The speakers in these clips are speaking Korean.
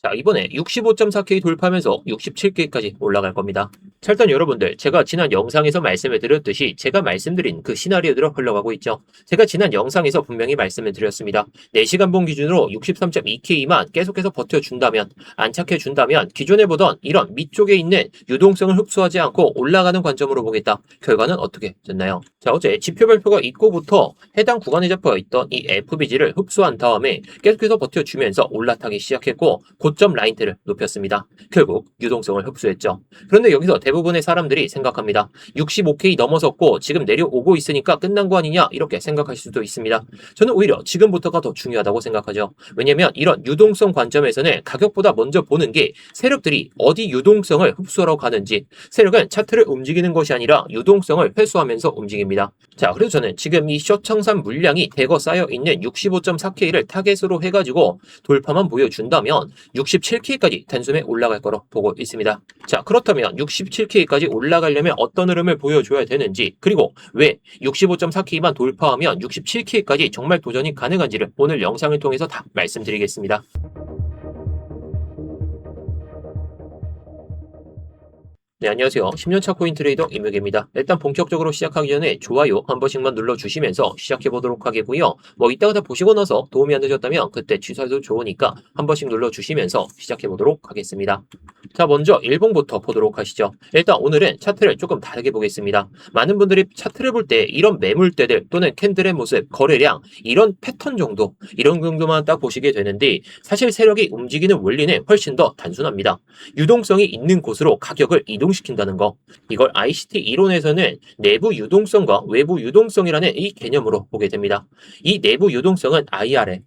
자, 이번에 65.4K 돌파하면서 67K까지 올라갈 겁니다. 자, 일단 여러분들, 제가 지난 영상에서 말씀을 드렸듯이 제가 말씀드린 그 시나리오대로 흘러가고 있죠. 제가 지난 영상에서 분명히 말씀을 드렸습니다. 4시간봉 기준으로 63.2K만 계속해서 버텨준다면, 안착해준다면 기존에 보던 이런 밑쪽에 있는 유동성을 흡수하지 않고 올라가는 관점으로 보겠다. 결과는 어떻게 됐나요? 자, 어제 지표 발표가 있고부터 해당 구간에 잡혀있던 이 FBG를 흡수한 다음에 계속해서 버텨주면서 올라타기 시작했고 고점 라인대를 높였습니다. 결국 유동성을 흡수했죠. 그런데 여기서 대부분의 사람들이 생각합니다. 65K 넘어섰고 지금 내려오고 있으니까 끝난 거 아니냐 이렇게 생각할 수도 있습니다. 저는 오히려 지금부터가 더 중요하다고 생각하죠. 왜냐면 이런 유동성 관점에서는 가격보다 먼저 보는 게 세력들이 어디 유동성을 흡수하러 가는지, 세력은 차트를 움직이는 것이 아니라 유동성을 회수하면서 움직입니다. 자, 그래서 저는 지금 이 숏 청산 물량이 대거 쌓여있는 65.4K를 타겟으로 해가지고 돌파만 보여준다면 67K까지 단숨에 올라갈 거로 보고 있습니다. 자, 그렇다면 67K까지 올라가려면 어떤 흐름을 보여줘야 되는지, 그리고 왜 65.4K만 돌파하면 67K까지 정말 도전이 가능한지를 오늘 영상을 통해서 다 말씀드리겠습니다. 네, 안녕하세요. 10년차 코인 트레이더 임혁입니다. 일단 본격적으로 시작하기 전에 좋아요 한 번씩만 눌러주시면서 시작해보도록 하겠고요. 이따가 다 보시고 나서 도움이 안 되셨다면 그때 취소해도 좋으니까 한 번씩 눌러주시면서 시작해보도록 하겠습니다. 자, 먼저 일봉부터 보도록 하시죠. 일단 오늘은 차트를 조금 다르게 보겠습니다. 많은 분들이 차트를 볼 때 이런 매물대들 또는 캔들의 모습, 거래량, 이런 패턴 정도, 이런 정도만 딱 보시게 되는데 사실 세력이 움직이는 원리는 훨씬 더 단순합니다. 유동성이 있는 곳으로 가격을 이동시킨다는 거. 이걸 ICT 이론에서는 내부 유동성과 외부 유동성이라는 이 개념으로 보게 됩니다. 이 내부 유동성은 IRM,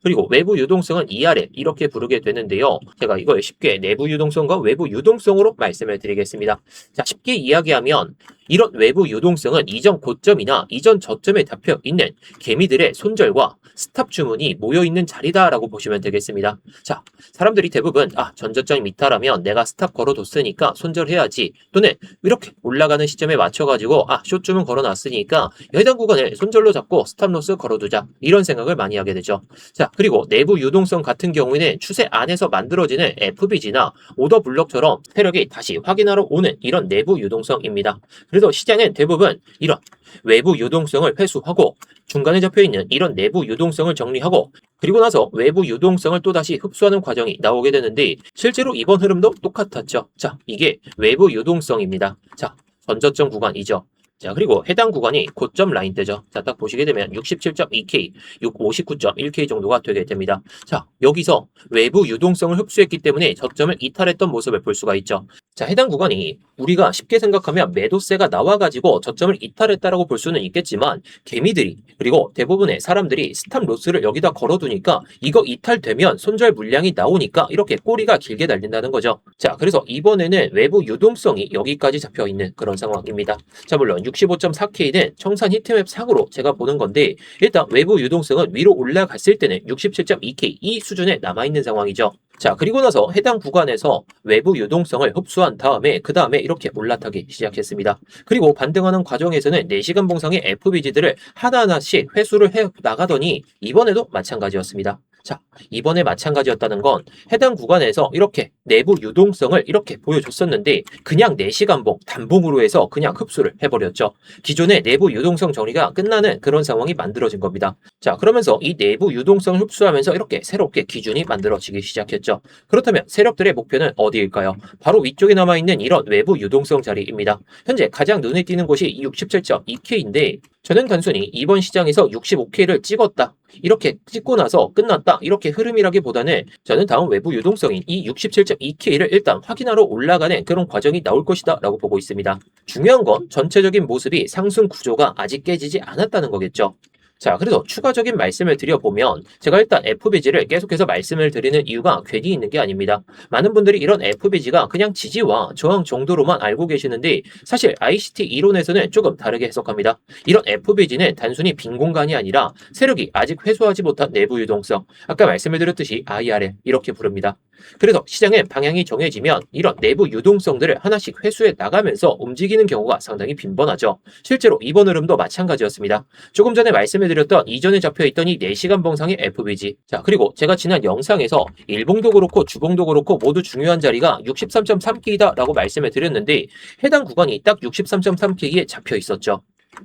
그리고 외부 유동성은 ERM 이렇게 부르게 되는데요. 제가 이걸 쉽게 내부 유동성과 외부 유동성으로 말씀을 드리겠습니다. 자, 쉽게 이야기하면 이런 외부 유동성은 이전 고점이나 이전 저점에 잡혀 있는 개미들의 손절과 스탑 주문이 모여있는 자리다라고 보시면 되겠습니다. 자, 사람들이 대부분 전저점이 미타라면 내가 스탑 걸어뒀으니까 손절해야지, 또는 이렇게 올라가는 시점에 맞춰가지고 숏 주문 걸어놨으니까 해당 구간을 손절로 잡고 스탑 로스 걸어두자, 이런 생각을 많이 하게 되죠. 자, 그리고 내부 유동성 같은 경우에는 추세 안에서 만들어지는 FBG나 오더 블록처럼 세력이 다시 확인하러 오는 이런 내부 유동성입니다. 그래서 시장은 대부분 이런 외부 유동성을 회수하고 중간에 잡혀있는 이런 내부 유동성을 정리하고 그리고 나서 외부 유동성을 또다시 흡수하는 과정이 나오게 되는데 실제로 이번 흐름도 똑같았죠. 자, 이게 외부 유동성입니다. 자, 전저점 구간이죠. 자, 그리고 해당 구간이 고점 라인대죠. 자, 딱 보시게 되면 67.2K, 59.1K 정도가 되게 됩니다. 자, 여기서 외부 유동성을 흡수했기 때문에 저점을 이탈했던 모습을 볼 수가 있죠. 자, 해당 구간이 우리가 쉽게 생각하면 매도세가 나와가지고 저점을 이탈했다라고 볼 수는 있겠지만 개미들이, 그리고 대부분의 사람들이 스탑 로스를 여기다 걸어두니까 이거 이탈되면 손절 물량이 나오니까 이렇게 꼬리가 길게 달린다는 거죠. 자, 그래서 이번에는 외부 유동성이 여기까지 잡혀있는 그런 상황입니다. 자, 물론 65.4K는 청산 히트맵 상으로 제가 보는 건데 일단 외부 유동성은 위로 올라갔을 때는 67.2K 이 수준에 남아있는 상황이죠. 자, 그리고 나서 해당 구간에서 외부 유동성을 흡수한 다음에 그 다음에 이렇게 올라타기 시작했습니다. 그리고 반등하는 과정에서는 4시간 봉상의 FBG들을 하나하나씩 회수를 해 나가더니 이번에도 마찬가지였습니다. 자, 이번에 마찬가지였다는 건 해당 구간에서 이렇게 내부 유동성을 이렇게 보여줬었는데 그냥 4시간봉 단봉으로 해서 그냥 흡수를 해버렸죠. 기존의 내부 유동성 정리가 끝나는 그런 상황이 만들어진 겁니다. 자, 그러면서 이 내부 유동성을 흡수하면서 이렇게 새롭게 기준이 만들어지기 시작했죠. 그렇다면 세력들의 목표는 어디일까요? 바로 위쪽에 남아있는 이런 외부 유동성 자리입니다. 현재 가장 눈에 띄는 곳이 67.2K인데 저는 단순히 이번 시장에서 65K를 찍었다, 이렇게 찍고 나서 끝났다, 이렇게 흐름이라기보다는 저는 다음 외부 유동성인 이 67.2K를 일단 확인하러 올라가는 그런 과정이 나올 것이다 라고 보고 있습니다. 중요한 건 전체적인 모습이 상승 구조가 아직 깨지지 않았다는 거겠죠. 자, 그래서 추가적인 말씀을 드려보면 제가 일단 FBG를 계속해서 말씀을 드리는 이유가 괜히 있는 게 아닙니다. 많은 분들이 이런 FBG가 그냥 지지와 저항 정도로만 알고 계시는데 사실 ICT 이론에서는 조금 다르게 해석합니다. 이런 FBG는 단순히 빈 공간이 아니라 세력이 아직 회수하지 못한 내부 유동성, 아까 말씀을 드렸듯이 IRM 이렇게 부릅니다. 그래서 시장의 방향이 정해지면 이런 내부 유동성들을 하나씩 회수해 나가면서 움직이는 경우가 상당히 빈번하죠. 실제로 이번 흐름도 마찬가지였습니다. 조금 전에 말씀해드렸던 이전에 잡혀있던 이 4시간 봉상의 FBG. 자, 그리고 제가 지난 영상에서 일봉도 그렇고 주봉도 그렇고 모두 중요한 자리가 63.3K이다 라고 말씀을 드렸는데 해당 구간이 딱 63.3K에 잡혀 있었죠.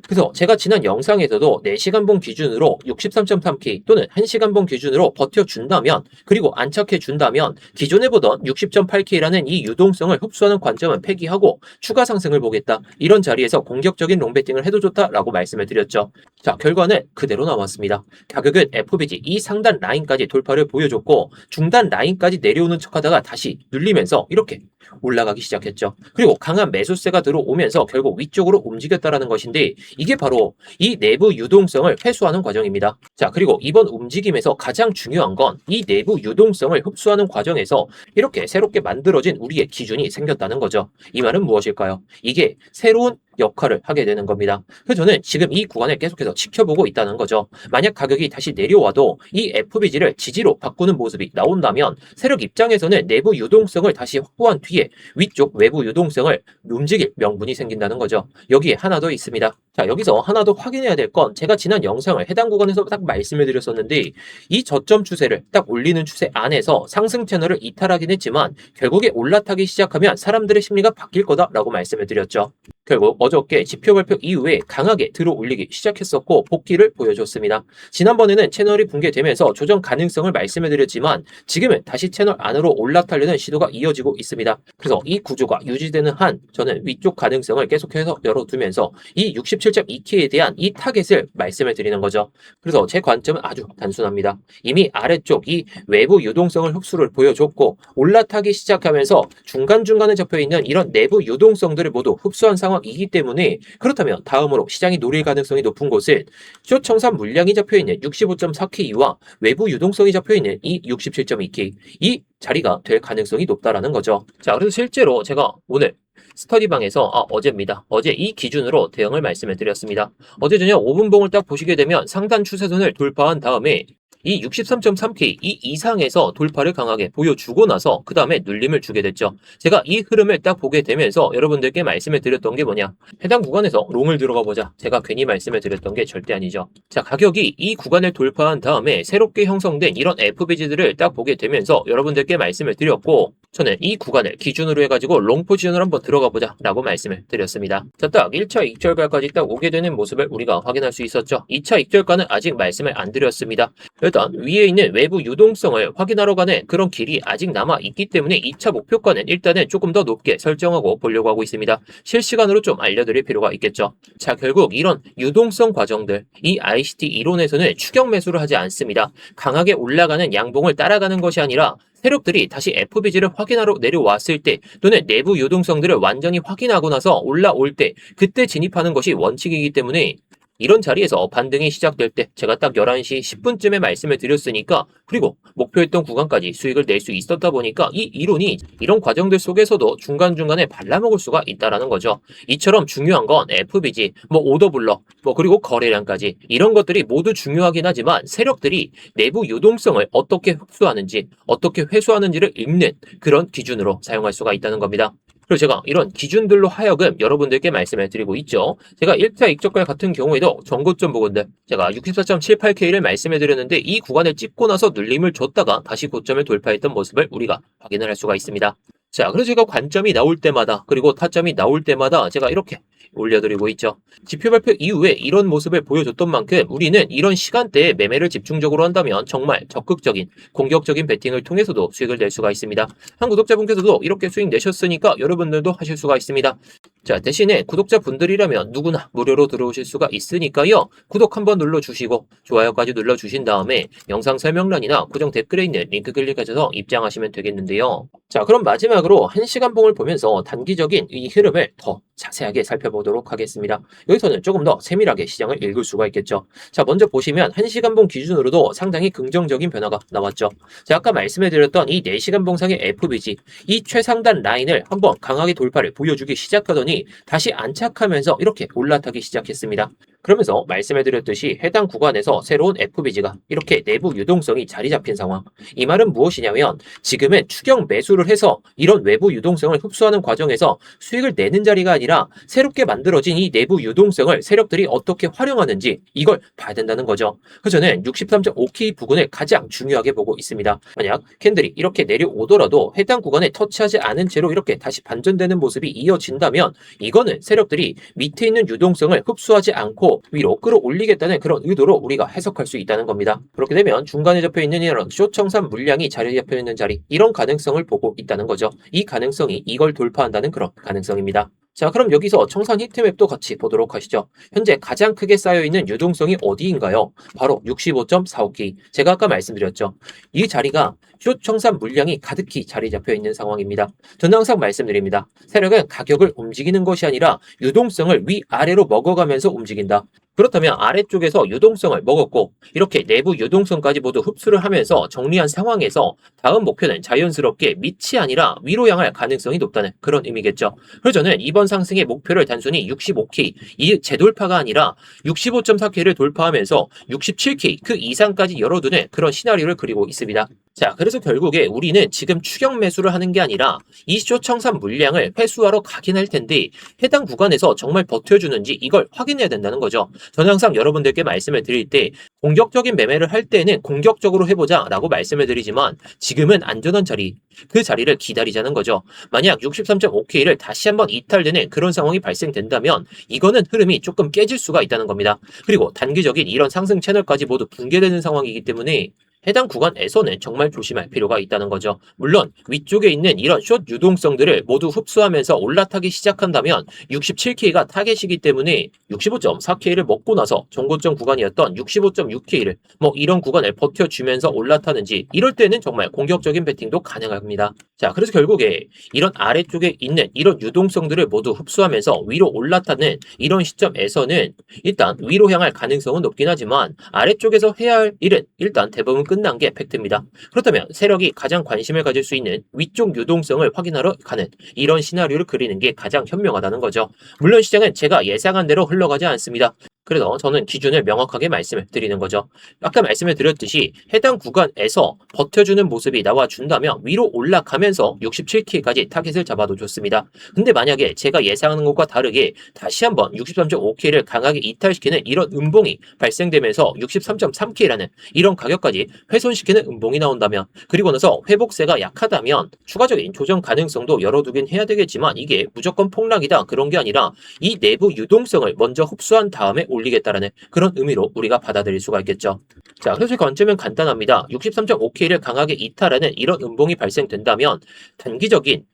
그래서 제가 지난 영상에서도 4시간봉 기준으로 63.3K 또는 1시간봉 기준으로 버텨준다면, 그리고 안착해준다면 기존에 보던 60.8K라는 이 유동성을 흡수하는 관점은 폐기하고 추가 상승을 보겠다, 이런 자리에서 공격적인 롱배팅을 해도 좋다라고 말씀을 드렸죠. 자, 결과는 그대로 나왔습니다. 가격은 FBG 이 상단 라인까지 돌파를 보여줬고 중단 라인까지 내려오는 척하다가 다시 눌리면서 이렇게 올라가기 시작했죠. 그리고 강한 매수세가 들어오면서 결국 위쪽으로 움직였다라는 것인데, 이게 바로 이 내부 유동성을 회수하는 과정입니다. 자, 그리고 이번 움직임에서 가장 중요한 건 이 내부 유동성을 흡수하는 과정에서 이렇게 새롭게 만들어진 우리의 기준이 생겼다는 거죠. 이 말은 무엇일까요? 이게 새로운 역할을 하게 되는 겁니다. 그래서 저는 지금 이 구간을 계속해서 지켜보고 있다는 거죠. 만약 가격이 다시 내려와도 이 FBG를 지지로 바꾸는 모습이 나온다면 세력 입장에서는 내부 유동성을 다시 확보한 뒤에 위쪽 외부 유동성을 움직일 명분이 생긴다는 거죠. 여기에 하나 더 있습니다. 자, 여기서 하나 더 확인해야 될 건, 제가 지난 영상을 해당 구간에서 딱 말씀을 드렸었는데 이 저점 추세를 딱 올리는 추세 안에서 상승 채널을 이탈하긴 했지만 결국에 올라타기 시작하면 사람들의 심리가 바뀔 거다라고 말씀을 드렸죠. 결국 어저께 지표 발표 이후에 강하게 들어 올리기 시작했었고 복귀를 보여줬습니다. 지난번에는 채널이 붕괴되면서 조정 가능성을 말씀해 드렸지만 지금은 다시 채널 안으로 올라타려는 시도가 이어지고 있습니다. 그래서 이 구조가 유지되는 한 저는 위쪽 가능성을 계속해서 열어두면서 이 67.2K에 대한 이 타겟을 말씀을 드리는 거죠. 그래서 제 관점은 아주 단순합니다. 이미 아래쪽 이 외부 유동성을 흡수를 보여줬고 올라타기 시작하면서 중간중간에 잡혀있는 이런 내부 유동성들을 모두 흡수한 상황이기 때문에, 그렇다면 다음으로 시장이 노릴 가능성이 높은 곳은 쇼청산 물량이 잡혀있는 65.4K와 외부 유동성이 잡혀있는 이 67.2K, 이 자리가 될 가능성이 높다라는 거죠. 자, 그래서 실제로 제가 오늘 스터디방에서 어제입니다. 어제 이 기준으로 대응을 말씀을 드렸습니다. 어제 저녁 5분봉을 딱 보시게 되면 상단 추세선을 돌파한 다음에 이 63.3K 이 이상에서 돌파를 강하게 보여주고 나서 그 다음에 눌림을 주게 됐죠. 제가 이 흐름을 딱 보게 되면서 여러분들께 말씀을 드렸던 게 뭐냐, 해당 구간에서 롱을 들어가 보자, 제가 괜히 말씀을 드렸던 게 절대 아니죠. 자, 가격이 이 구간을 돌파한 다음에 새롭게 형성된 이런 FBG들을 딱 보게 되면서 여러분들께 말씀을 드렸고, 저는 이 구간을 기준으로 해가지고 롱 포지션을 한번 들어가 보자 라고 말씀을 드렸습니다. 자, 딱 1차 익절가까지 딱 오게 되는 모습을 우리가 확인할 수 있었죠. 2차 익절가는 아직 말씀을 안 드렸습니다. 일단 위에 있는 외부 유동성을 확인하러 가는 그런 길이 아직 남아 있기 때문에 2차 목표가는 일단은 조금 더 높게 설정하고 보려고 하고 있습니다. 실시간으로 좀 알려드릴 필요가 있겠죠. 자, 결국 이런 유동성 과정들, 이 ICT 이론에서는 추격 매수를 하지 않습니다. 강하게 올라가는 양봉을 따라가는 것이 아니라 세력들이 다시 FBG를 확인하러 내려왔을 때 또는 내부 유동성들을 완전히 확인하고 나서 올라올 때 그때 진입하는 것이 원칙이기 때문에 이런 자리에서 반등이 시작될 때 제가 딱 11시 10분쯤에 말씀을 드렸으니까, 그리고 목표했던 구간까지 수익을 낼 수 있었다 보니까 이 이론이 이런 과정들 속에서도 중간중간에 발라먹을 수가 있다라는 거죠. 이처럼 중요한 건 FBG, 오더블럭, 그리고 거래량까지 이런 것들이 모두 중요하긴 하지만 세력들이 내부 유동성을 어떻게 흡수하는지 어떻게 회수하는지를 읽는 그런 기준으로 사용할 수가 있다는 겁니다. 그리고 제가 이런 기준들로 하여금 여러분들께 말씀을 드리고 있죠. 제가 1차 익절가 같은 경우에도 전고점 부근들 제가 64.78K를 말씀해 드렸는데 이 구간을 찍고 나서 눌림을 줬다가 다시 고점을 돌파했던 모습을 우리가 확인을 할 수가 있습니다. 자, 그래서 제가 관점이 나올 때마다 그리고 타점이 나올 때마다 제가 이렇게 올려드리고 있죠. 지표 발표 이후에 이런 모습을 보여줬던 만큼 우리는 이런 시간대에 매매를 집중적으로 한다면 정말 적극적인 공격적인 베팅을 통해서도 수익을 낼 수가 있습니다. 한 구독자분께서도 이렇게 수익 내셨으니까 여러분들도 하실 수가 있습니다. 자, 대신에 구독자분들이라면 누구나 무료로 들어오실 수가 있으니까요. 구독 한번 눌러주시고 좋아요까지 눌러주신 다음에 영상 설명란이나 고정 댓글에 있는 링크 클릭하셔서 입장하시면 되겠는데요. 자, 그럼 마지막으로 1시간 봉을 보면서 단기적인 이 흐름을 더 자세하게 살펴보도록 하겠습니다. 여기서는 조금 더 세밀하게 시장을 읽을 수가 있겠죠. 자, 먼저 보시면 1시간 봉 기준으로도 상당히 긍정적인 변화가 나왔죠. 자, 아까 말씀해드렸던 이 4시간 봉상의 FBG, 이 최상단 라인을 한번 강하게 돌파를 보여주기 시작하더니 다시 안착하면서 이렇게 올라타기 시작했습니다. 그러면서 말씀해드렸듯이 해당 구간에서 새로운 FBG가 이렇게 내부 유동성이 자리 잡힌 상황. 이 말은 무엇이냐면 지금은 추경 매수를 해서 이런 외부 유동성을 흡수하는 과정에서 수익을 내는 자리가 아니라 새롭게 만들어진 이 내부 유동성을 세력들이 어떻게 활용하는지 이걸 봐야 된다는 거죠. 그래서 저는 63.5K 부근을 가장 중요하게 보고 있습니다. 만약 캔들이 이렇게 내려오더라도 해당 구간에 터치하지 않은 채로 이렇게 다시 반전되는 모습이 이어진다면 이거는 세력들이 밑에 있는 유동성을 흡수하지 않고 위로 끌어올리겠다는 그런 의도로 우리가 해석할 수 있다는 겁니다. 그렇게 되면 중간에 잡혀 있는 이런 숏청산 물량이 자리 잡혀 있는 자리 이런 가능성을 보고 있다는 거죠. 이 가능성이 이걸 돌파한다는 그런 가능성입니다. 자, 그럼 여기서 청산 히트맵도 같이 보도록 하시죠. 현재 가장 크게 쌓여있는 유동성이 어디인가요? 바로 65.45K. 제가 아까 말씀드렸죠. 이 자리가 숏 청산 물량이 가득히 자리 잡혀 있는 상황입니다. 저는 항상 말씀드립니다. 세력은 가격을 움직이는 것이 아니라 유동성을 위아래로 먹어가면서 움직인다. 그렇다면 아래쪽에서 유동성을 먹었고 이렇게 내부 유동성까지 모두 흡수를 하면서 정리한 상황에서 다음 목표는 자연스럽게 밑이 아니라 위로 향할 가능성이 높다는 그런 의미겠죠. 그래서 저는 이번 상승의 목표를 단순히 65K, 이 재돌파가 아니라 65.4K를 돌파하면서 67K 그 이상까지 열어두는 그런 시나리오를 그리고 있습니다. 자, 그래서 결국에 우리는 지금 추격 매수를 하는 게 아니라 이 쇼청산 물량을 회수하러 가긴 할 텐데 해당 구간에서 정말 버텨주는지 이걸 확인해야 된다는 거죠. 저는 항상 여러분들께 말씀을 드릴 때 공격적인 매매를 할 때는 공격적으로 해보자 라고 말씀을 드리지만 지금은 안전한 자리, 그 자리를 기다리자는 거죠. 만약 63.5K를 다시 한번 이탈되는 그런 상황이 발생된다면 이거는 흐름이 조금 깨질 수가 있다는 겁니다. 그리고 단기적인 이런 상승 채널까지 모두 붕괴되는 상황이기 때문에 해당 구간에서는 정말 조심할 필요가 있다는 거죠. 물론 위쪽에 있는 이런 숏 유동성들을 모두 흡수하면서 올라타기 시작한다면 67K가 타겟이기 때문에 65.4K를 먹고 나서 정고점 구간이었던 65.6K를 이런 구간을 버텨주면서 올라타는지 이럴 때는 정말 공격적인 배팅도 가능합니다. 자, 그래서 결국에 이런 아래쪽에 있는 이런 유동성들을 모두 흡수하면서 위로 올라타는 이런 시점에서는 일단 위로 향할 가능성은 높긴 하지만 아래쪽에서 해야 할 일은 일단 대부분 끝난 게 팩트입니다. 그렇다면 세력이 가장 관심을 가질 수 있는 위쪽 유동성을 확인하러 가는 이런 시나리오를 그리는 게 가장 현명하다는 거죠. 물론 시장은 제가 예상한 대로 흘러가지 않습니다. 그래서 저는 기준을 명확하게 말씀을 드리는 거죠. 아까 말씀을 드렸듯이 해당 구간에서 버텨주는 모습이 나와준다면 위로 올라가면서 67K까지 타겟을 잡아도 좋습니다. 근데 만약에 제가 예상하는 것과 다르게 다시 한번 63.5K를 강하게 이탈시키는 이런 음봉이 발생되면서 63.3K라는 이런 가격까지 훼손시키는 음봉이 나온다면 그리고 나서 회복세가 약하다면 추가적인 조정 가능성도 열어두긴 해야 되겠지만 이게 무조건 폭락이다 그런 게 아니라 이 내부 유동성을 먼저 흡수한 다음에 올리겠다라는 그런 의미로 우리가 받아들일 수가 있겠죠. 자, 그래서 관점은 간단합니다. 63.5K를 강하게 이탈하는 이런 음봉이 발생된다면 단기적인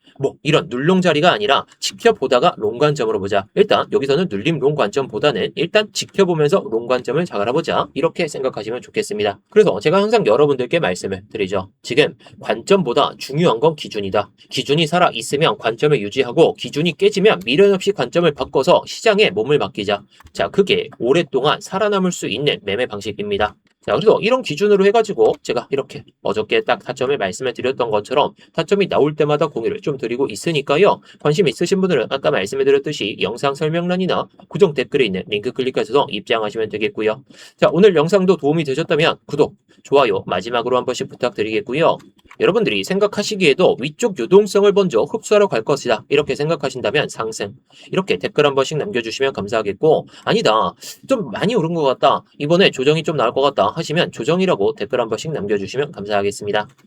이런 눌롱 자리가 아니라 지켜보다가 롱 관점으로 보자. 일단 여기서는 눌림 롱 관점보다는 일단 지켜보면서 롱 관점을 잡아보자. 이렇게 생각하시면 좋겠습니다. 그래서 제가 항상 여러분들께 말씀을 드리죠. 지금 관점보다 중요한 건 기준이다. 기준이 살아 있으면 관점을 유지하고 기준이 깨지면 미련 없이 관점을 바꿔서 시장에 몸을 맡기자. 자, 그게 오랫동안 살아남을 수 있는 매매 방식입니다. 자, 그래서 이런 기준으로 해가지고 제가 이렇게 어저께 딱 타점을 말씀을 드렸던 것처럼 타점이 나올 때마다 공유를 좀 드리고 있으니까요. 관심 있으신 분들은 아까 말씀을 드렸듯이 영상 설명란이나 고정 댓글에 있는 링크 클릭해서 입장하시면 되겠고요. 자, 오늘 영상도 도움이 되셨다면 구독, 좋아요 마지막으로 한 번씩 부탁드리겠고요. 여러분들이 생각하시기에도 위쪽 유동성을 먼저 흡수하러 갈 것이다. 이렇게 생각하신다면 상승. 이렇게 댓글 한 번씩 남겨주시면 감사하겠고 아니다. 좀 많이 오른 것 같다. 이번에 조정이 좀 나올 것 같다 하시면 조정이라고 댓글 한 번씩 남겨주시면 감사하겠습니다.